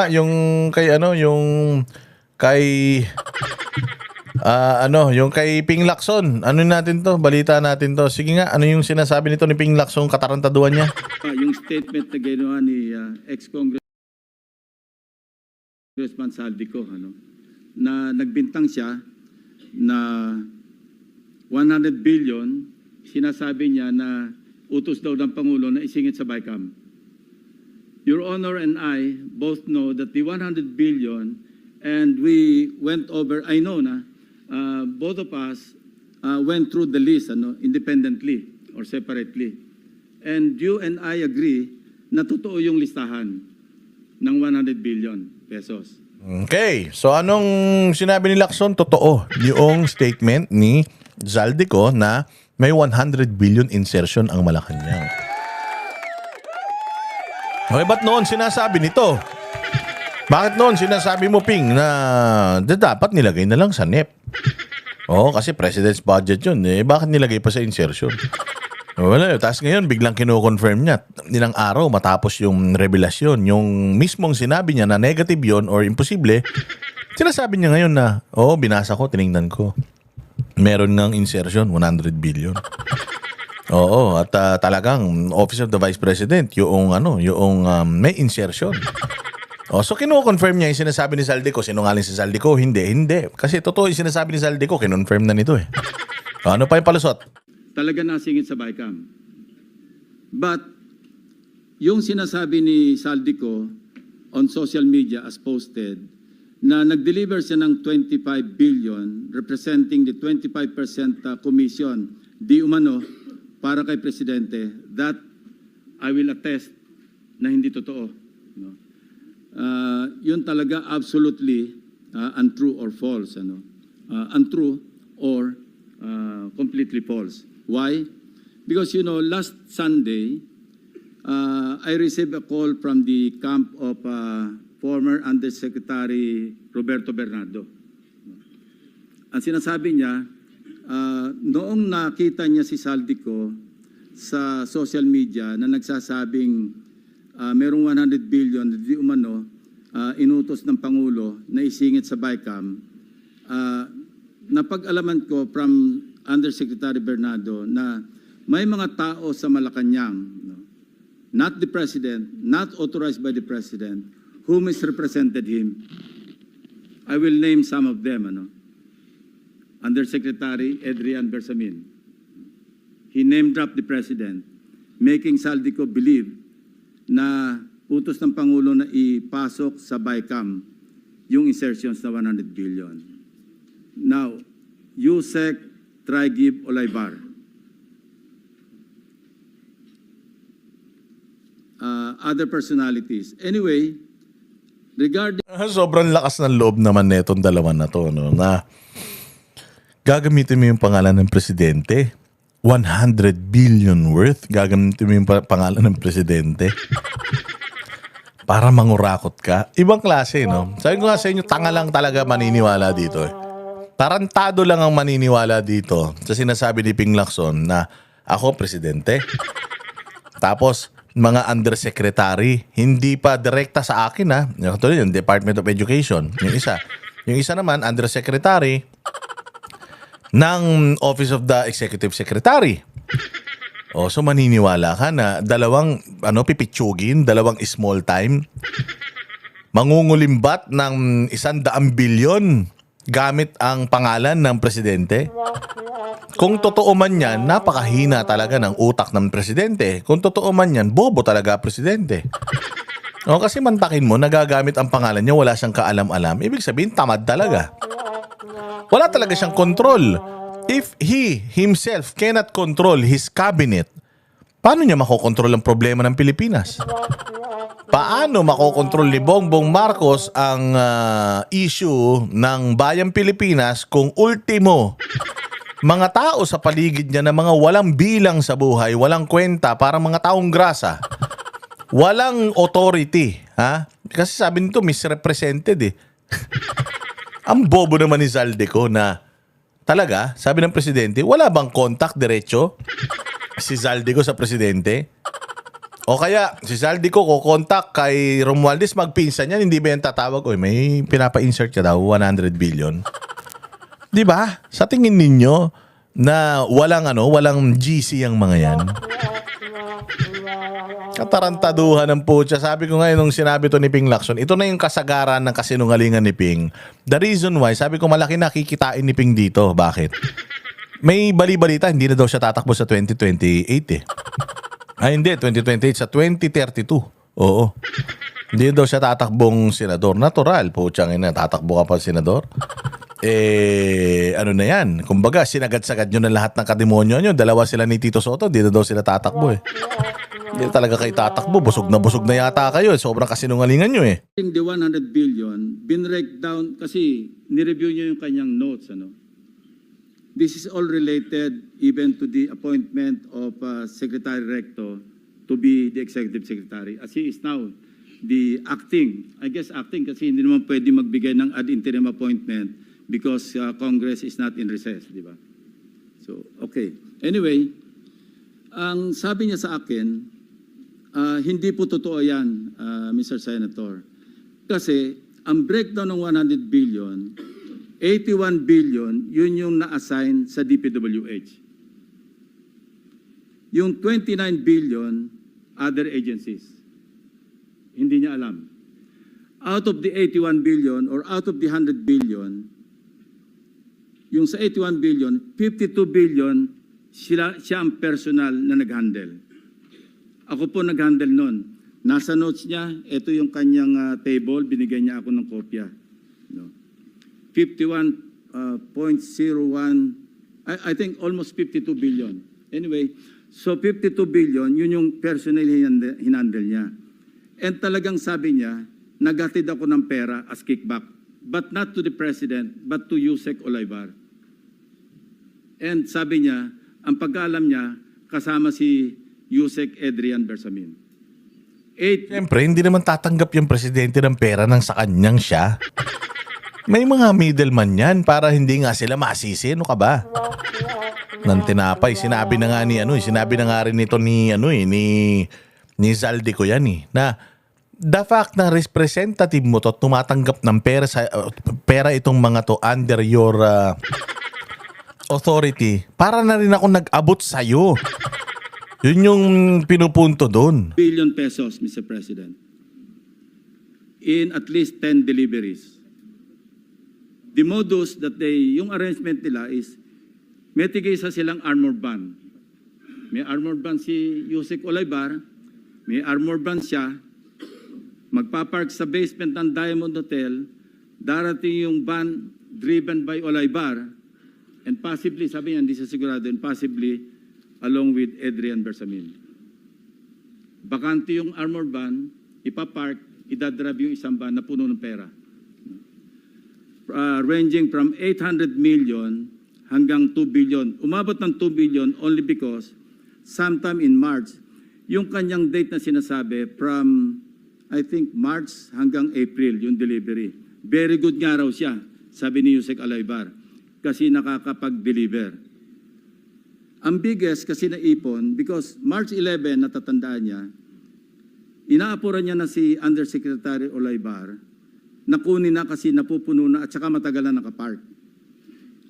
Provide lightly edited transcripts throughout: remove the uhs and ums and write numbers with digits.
Yung kay ano, kay yung kay Ping Lacson. Ano natin to? Balita natin to. Sige nga, ano yung sinasabi nito ni Ping Lacson, katarantaduhan niya? Yung statement na ginawa ni ex-congressman Saldico, na nagbintang siya na 100 billion, sinasabi niya na utos daw ng Pangulo na isingit sa BICAM. Your Honor and I both know that the 100 billion, and we went over, I know na, both of us went through the list independently or separately. And you and I agree na totoo yung listahan ng 100 billion pesos. Okay. So anong sinabi ni Lacson? Totoo yung statement ni Zaldico na may 100 billion insertion ang Malacanang. Okay, ba't noon sinasabi nito? Bakit noon sinasabi mo, Ping, na dapat nilagay na lang sa NEP? Oo, kasi president's budget yun. Bakit nilagay pa sa insertion? Wala. Tapos ngayon, biglang kino-confirm niya. Ilang araw matapos yung revelasyon, yung mismong sinabi niya na negative yun or imposible, sinasabi niya ngayon na, binasa ko, tinignan ko. Meron ng insertion, 100 billion. Oo, at talagang Office of the Vice President, yung may insertion. So kino-confirm niya yung sinasabi ni Zaldico. Sinungaling si Zaldico? Hindi. Kasi totoo yung sinasabi ni Zaldico, kinonfirm na nito eh. Ano pa yung palusot? Talaga nasingit sa BICAM. But, yung sinasabi ni Saldico on social media as posted, na nag-deliver siya ng 25 billion representing the 25% commission di umano para kay Presidente, that I will attest na hindi totoo. Yun talaga absolutely untrue or false. Untrue or completely false. Why? Because, last Sunday, I received a call from the camp of former Undersecretary Roberto Bernardo. Ang sinasabi niya, noong nakita niya si Saldico sa social media na nagsasabing merong 100 billion di umano inutos ng Pangulo na isingit sa BICAM, napag-alaman ko from Undersecretary Bernardo na may mga tao sa Malacanang, not the President, not authorized by the President, who misrepresented him. I will name some of them. Undersecretary Adrian Bersamin. He name-dropped the President, making Saldico believe na utos ng Pangulo na ipasok sa BICAM yung insertions na 100 billion. Now, Yusek Trigib Olaybar. Other personalities. Anyway, regarding... Sobrang lakas ng loob naman netong dalawa na to, na gagamitin mo yung pangalan ng Presidente. 100 billion worth. Gagamitin mo yung pangalan ng Presidente. Para mangurakot ka. Ibang klase, no? Sabi ko nga sa inyo, tanga lang talaga maniniwala dito eh. Tarantado lang ang maniniwala dito sa sinasabi ni Ping Lacson na ako Presidente. Tapos, mga undersecretary, hindi pa direkta sa akin ha. Yung Department of Education. Yung isa naman, undersecretary ng Office of the Executive Secretary. So maniniwala ka na dalawang pipitsugin, dalawang small time, mangungulimbat ng 100 bilyon gamit ang pangalan ng Presidente. Kung totoo man yan, napakahina talaga ng utak ng Presidente. Kung totoo man yan, bobo talaga Presidente. Kasi mantakin mo, nagagamit ang pangalan niya, wala siyang kaalam-alam. Ibig sabihin, tamad talaga. Wala talaga siyang control. If he himself cannot control his cabinet, paano niya makokontrol ang problema ng Pilipinas? Paano makokontrol ni Bongbong Marcos ang issue ng Bayang Pilipinas kung ultimo, mga tao sa paligid niya na mga walang bilang sa buhay, walang kwenta, parang mga taong grasa, walang authority, ha? Kasi sabi nito, misrepresented eh. Ang bobo naman ni Zaldico na talaga, sabi ng Presidente, wala bang contact diretso si Zaldico sa Presidente? O kaya, si Zaldico kukontak kay Romualdez, magpinsan yan, hindi ba yan tatawag? Oy, may pinapa-insert ka daw, 100 billion. Di ba? Sa tingin ninyo na walang GC ang mga yan. Katarantaduhan ng putya. Sabi ko ngayon nung sinabi to ni Ping Lacson, ito na yung kasagaran ng kasinungalingan ni Ping. The reason why, sabi ko malaki nakikitain ni Ping dito. Bakit? May bali-balita, hindi na daw siya tatakbo sa 2028 eh. Ay hindi, 2028 sa 2032. Oo. Hindi daw siya tatakbong senador. Natural, putyang ina, tatakbo ka pa senador? Ano na yan? Kumbaga, sinagad-sagad nyo na lahat ng kademonyo nyo. Dalawa sila ni Tito Soto, hindi na daw sila tatakbo eh. Hindi talaga kayo tatakbo. Busog na yata kayo. Sobrang kasinungalingan nyo eh. The 100 billion, binrake down, kasi nireview niyo yung kanyang notes, ano? This is all related even to the appointment of Secretary Recto to be the Executive Secretary. As he is now the acting, I guess acting kasi hindi naman pwede magbigay ng ad interim appointment because Congress is not in recess, di ba? So, okay. Anyway, ang sabi niya sa akin, hindi po totoo yan, Mr. Senator. Kasi ang breakdown ng 100 billion, 81 billion, yun yung na-assign sa DPWH. Yung 29 billion, other agencies. Hindi niya alam. Out of the 81 billion or out of the 100 billion, yung sa 81 billion, 52 billion, siya ang personal na nag-handle. Ako po nag-handle nun. Nasa notes niya, ito yung kanyang table, binigay niya ako ng kopya. No? 51.01, I think almost 52 billion. Anyway, so 52 billion, yun yung personal hinandle niya. And talagang sabi niya, naghatid ako ng pera as kickback. But not to the President, but to Yusek Olaybar. And sabi niya, ang pagkaalam niya, kasama si Yusek Adrian Bersamin. Siyempre, hindi naman tatanggap yung presidente ng pera ng sa kanyang siya. May mga middleman yan para hindi nga sila masisi. Ano ka ba? Nang tinapay, sinabi na nga rin nito ni Zaldico yan eh, na the fact na representative mo to tumatanggap ng pera itong mga to under your authority, para na rin ako nag-abot sa'yo. Yun yung pinupunto doon. Billion pesos, Mr. President, in at least 10 deliveries. The modus that yung arrangement nila is, may tigisa silang armored van. May armored van si Yusek Olaybar, may armored van siya, magpapark sa basement ng Diamond Hotel, darating yung van driven by Olaybar, and possibly, sabi niya, hindi siya sigurado, and possibly along with Adrian Bersamin. Bakante yung armored van, ipapark, idadrab yung isang van na puno ng pera. Ranging from 800 million hanggang 2 billion. Umabot ng 2 billion only because sometime in March, yung kanyang date na sinasabi from, I think, March hanggang April, yung delivery. Very good nga raw siya, sabi ni Yusek Olaybar, kasi nakakapag-deliver. Ang biggest kasi naipon, because March 11, natatandaan niya, inaapuran niya na si Undersecretary Olaybar, nakunin na kasi napupuno na at saka matagal na nakapark.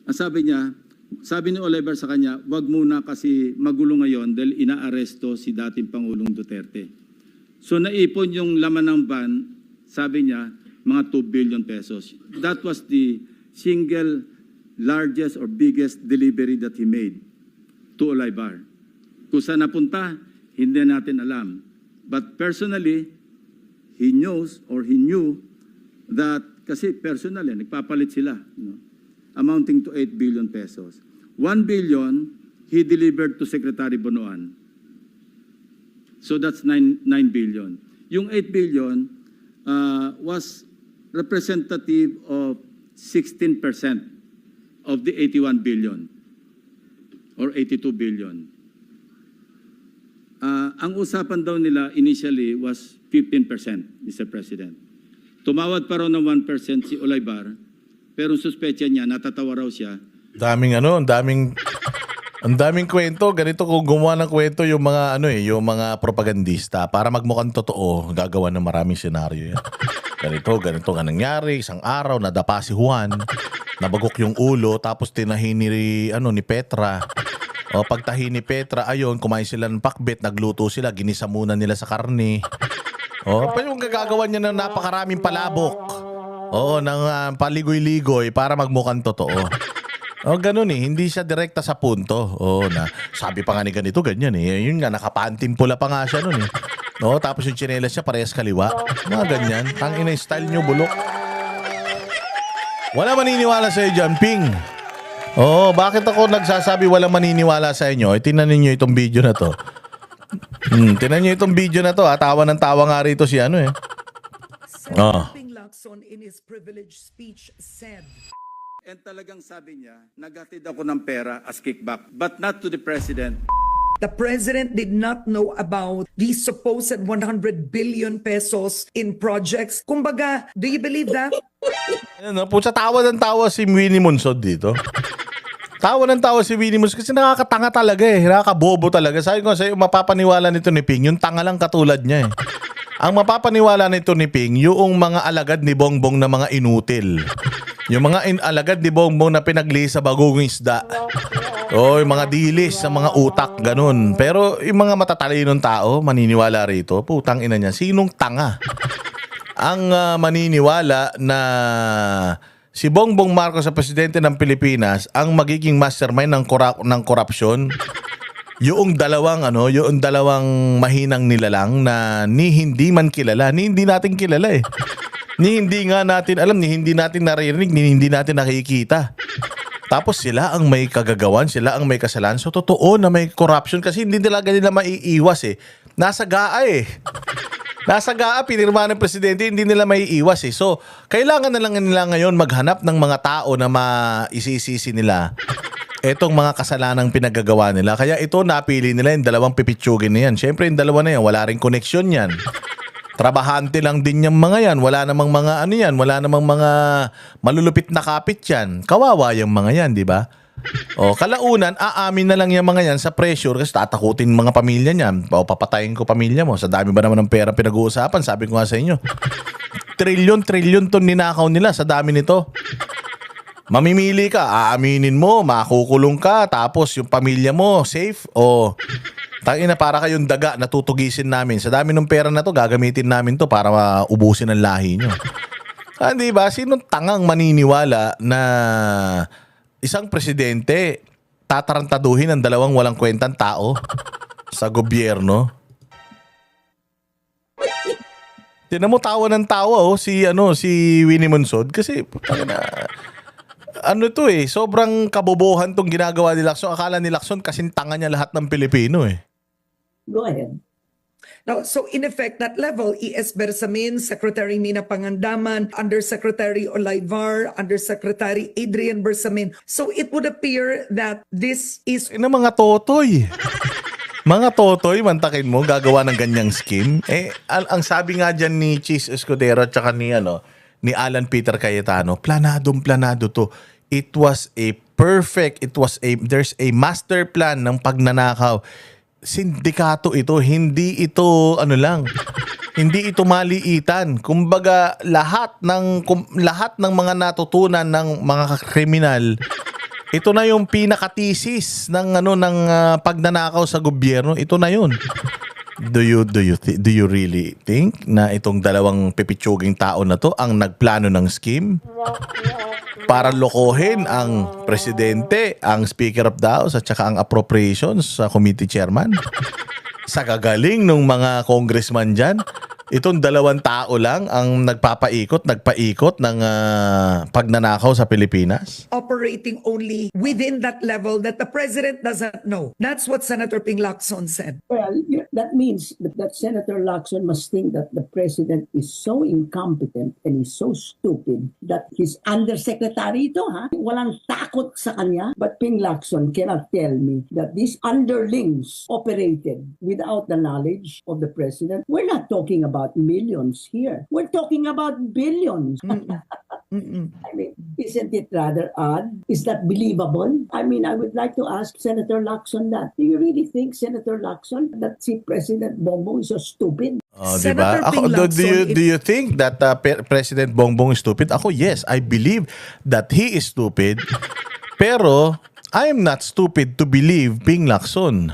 Ang sabi ni Olaybar sa kanya, wag muna kasi magulo ngayon dahil inaaresto si dating Pangulong Duterte. So naipon yung laman ng van, sabi niya, mga 2 billion pesos. That was the single largest or biggest delivery that he made to Olaybar. Kung saan napunta, hindi natin alam. But personally, he knows or he knew that, kasi personal nagpapalit sila, amounting to 8 billion pesos. 1 billion, he delivered to Secretary Bonoan. So that's 9 billion. Yung 8 billion was representative of 16% of the 81 billion or 82 billion. Ang usapan daw nila initially was 15%, Mr. President. Tumawad pa raw ng 1% si Olaybar, pero suspecha niya, natatawa raw siya. Daming Ang daming kwento, ganito kung gumawa ng kwento yung mga yung mga propagandista para magmukhang totoo, gagawa ng maraming senaryo yan. Ganito nga nangyari, isang araw nadapa si Juan, nabagok yung ulo tapos tinahi ni Petra. O pagtahi ni Petra, ayun, kumain sila ng pakbet, nagluto sila, ginisa muna nila sa karne. O, pa yung gagawa niya ng napakaraming palabok. Oo, ng paligoy-ligoy para magmukhang totoo. Oh, ganun hindi siya direkta sa punto. Oh, na sabi pa nga ni ganito, ganyan Yun nga, nakapanting pula pa nga siya nun No, tapos yung tsinelas niya parehas kaliwa. Mga ganyan. Tangina yung style niyo, bulok. Wala maniniwala sa iyo dyan, Ping. Oh, bakit ako nagsasabi wala maniniwala sa inyo? Tingnan niyo itong video na to. Tingnan niyo itong video na to, tawa ng tawa nga rito si Senator Ping Lacson in his privileged speech said, And talagang sabi niya, naghatid ako ng pera as kickback, but not to the president. the president did not know about the supposed 100 billion pesos in projects. Kumbaga, do you believe that? Pusa, tawa ng tawa si Winnie Monsod dito. Tawa ng tawa si Winnie Monsod kasi nakakatanga talaga nakakabobo talaga. Sabi ko sa'yo, mapapaniwala nito ni Ping, yung tanga lang katulad niya Ang mapapaniwala nito ni Ping, yung mga alagad ni Bongbong na mga inutil. Yung mga alagad ni Bongbong na pinagli sa bagong isda. O yung mga dilis sa mga utak, ganun. Pero yung mga matatalinong tao, maniniwala rito, putang ina niya, sinong tanga? Ang maniniwala na si Bongbong Marcos sa presidente ng Pilipinas ang magiging mastermind ng korupsyon. Yung dalawang mahinang nilalang na hindi man kilala, hindi natin kilala Ni hindi nga natin alam, ni hindi natin naririnig, ni hindi natin nakikita. Tapos sila ang may kagagawan, sila ang may kasalanan. So totoo na may corruption kasi hindi nila maiiwas Nasa GAA Nasa GAA, pinirma ng presidente, hindi nila maiiwas So kailangan na lang nila ngayon maghanap ng mga tao na maisisisi nila etong mga kasalanang pinagagawa nila. Kaya ito napili nila yung dalawang pipitsugin na yan. Siyempre yung dalawa na yan, wala rin koneksyon yan. Trabahante lang din yung mga yan. Wala namang mga wala namang mga malulupit na kapit yan. Kawawa yung mga yan, di ba? O, kalaunan, aamin na lang yung mga yan sa pressure kasi tatakutin mga pamilya niyan. O, papatayin ko pamilya mo. Sa dami ba naman ng pera pinag-uusapan? Sabi ko nga sa inyo. Trilyon to ninakaw nila sa dami nito. Mamimili ka, aaminin mo, makukulong ka, tapos yung pamilya mo, safe, tangina para kayong daga, natutugisin namin. Sa dami ng pera na to, gagamitin namin to para maubusin ang lahi nyo. Di ba? Sinong tangang maniniwala na isang presidente tatarantaduhin ang dalawang walang kwentang tao sa gobyerno? Tinan mo, tawa ng tawa si Winnie Monsod kasi sobrang kabobohan tong ginagawa ni Lacson. Akala ni Lacson kasing tanga niya lahat ng Pilipino Go ahead. Now, so in effect, that level, E.S. Bersamin, Secretary Nina Pangandaman, Undersecretary Olaivar, Undersecretary Adrian Bersamin. So it would appear that this is Mga totoy. Mga totoy, mantakin mo, gagawa ng ganyang scheme. Ang sabi nga dyan ni Cheese Escudero at saka ni Alan Peter Cayetano, planado to. There's a master plan ng pagnanakaw. Sindikato ito, hindi ito hindi ito maliitan. Kumbaga lahat ng mga natutunan ng mga kriminal, ito na yung pinakatisis ng pagnanakaw sa gobyerno. Ito na yun. Do you really think na itong dalawang pipitsuging tao na to ang nagplano ng scheme para lokohin ang presidente, ang Speaker of the House at saka ang appropriations sa committee chairman? Sa gagaling ng mga congressman dyan, itong dalawang tao lang ang nagpaikot ng pagnanakaw sa Pilipinas? operating only within that level that the president doesn't know. That's what Senator Ping Lacson said. Well, that means that Senator Lacson must think that the president is so incompetent and is so stupid that his undersecretary ito, walang takot sa kanya. But Ping Lacson cannot tell me that these underlings operated without the knowledge of the president. We're not talking about millions here. We're talking about billions. I mean, isn't it rather odd? Is that believable? I mean, I would like to ask Senator Lacson that. Do you really think, Senator Lacson, that si President Bongbong is so stupid? Oh, Senator diba? Ako, Ping Lacson, do you think that President Bongbong is stupid? Ako, yes. I believe that he is stupid. Pero, I am not stupid to believe Ping Lacson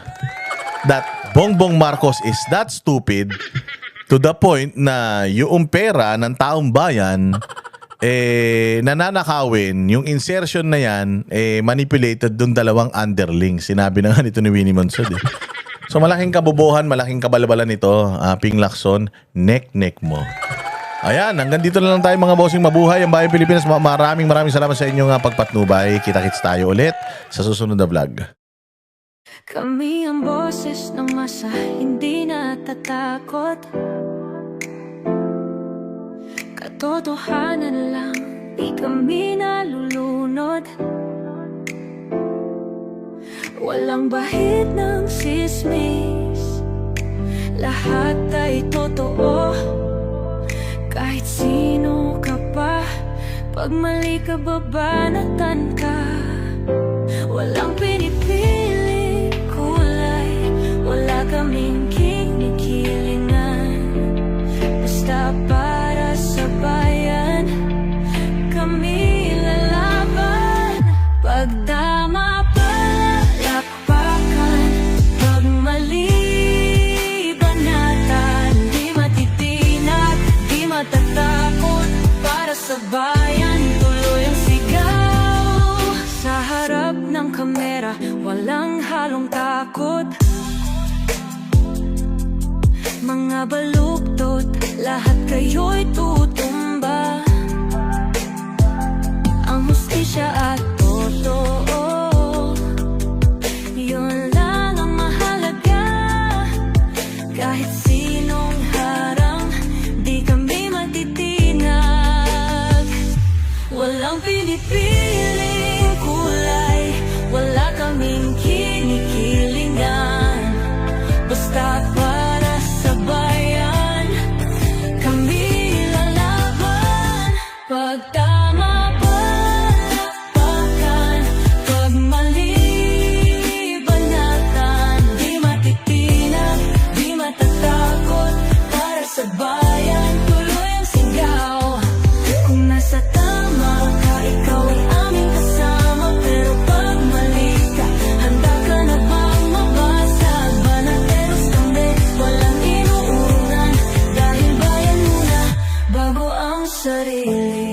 that Bongbong Marcos is that stupid to the point na yung pera ng taong bayan nananakawin, yung insertion na yan, manipulated dun dalawang underling. Sinabi na nga nito ni Winnie Monsod. So malaking kabobohan, malaking kabalbalan nito, Ping Lacson, neck mo. Ayan, hanggang dito na lang tayo mga bossing mabuhay. Ang Bayang Pilipinas, maraming salamat sa inyong pagpatnubay. Kita-kits tayo ulit sa susunod na vlog. Kami ang boses ng masa, hindi natatakot. Katotohanan lang, di kami nalulunod. Walang bahid ng sismis, lahat ay totoo. Kahit sino ka pa, pag mali ka babanatan ka. Walang pinipili kulay, wala kaming kinikilingan. Basta para sa bayan, kami lalaban. Pag tama palakpakan, pag mali banatan. Di matitinag, di matatakot, para sa bayan tuloy ang sigaw. Sa harap ng kamera, walang halong takot. Mga baluktot, lahat kayo'y tutumba. Ang hustisya at totoo, yun lang ang mahalaga. Kahit sinong harang, di kami matitinag. Walang pinipiling kulay, wala kaming kinikilingan. Basta para sa bayan, kami lalaban. Pag tama palakpakan, pag mali banatan. Di matitinag, di matatakot, para sa bayan tuloy ang sigaw. Kung nasa tama ka, ikaw ay aming kasama. Pero pag mali ka, handa ka na bang mabasag? Banateros kami, walang inuunan, dahil bayan muna bago ang sarili.